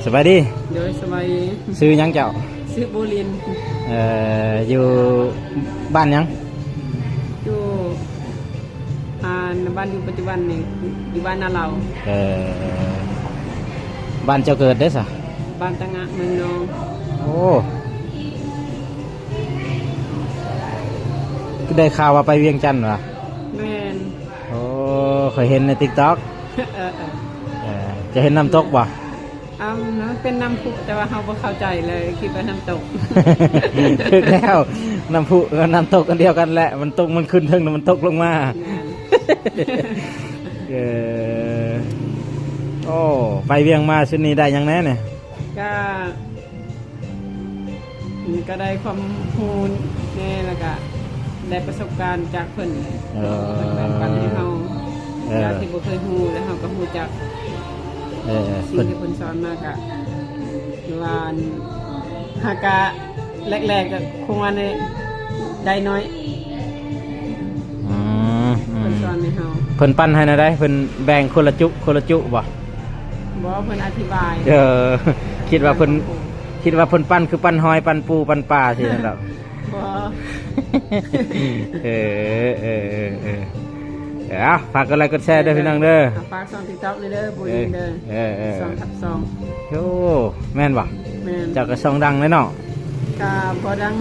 สบายดีโดยสบาย ซื้อหยังเจ้าซื้อโบลินอยู่บ้านหยังอยู่บ้านอยู่ปัจจุบันนี่อยู่บ้านนาเราบ้านเจ้าเกิดได้สะบ้านตะงะเมืองนองโอ้ก็ได้ข่าวว่าไปเวียงจันทร์วะแม่นโอ้เคยเห็นใน TikTok จะเห็นน้ำตกบ่เป็นน้ำพุแต่ว่าเราไม่เข้าใจเลยคิดว่าน้ำตกถึงแล้วน้ำพุกับน้ำตกกันเดียวกันแหละมันตกมันขึ้นถึงมันตกลงมาโอ้ไปเวียงมาชุดนี้ได้ยังแน่เนี่ยก็ได้ความรู้แน่แล้วก็ได้ประสบการณ์จากเพิ่นแบ่งปันให้เราจากที่บ่เคยรู้แล้วเราก็รู้จักสิ่งที่เพิ่นสอนมากะว่าหากะแรกๆก็คงว่าได้น้อยเพิ่นสอนให้เฮาเพิ่นปั้นให้นะได้เพิ่นแบ่งคนละจุบ่เพิ่นอธิบายคิดว่าเพิ่นปั้นคือปั้นหอยปั้นปูปั้นปลาสินั่นแหละฝากกดไลค์กดแชร์ด้วยพี่น้องเด้อฝากช่อง TikTok เด้อบุญเด้อ2/2โอ้แม่นบ่แม่นเจ้าก็ช่องดังเลยเนาะก็บ่ดัง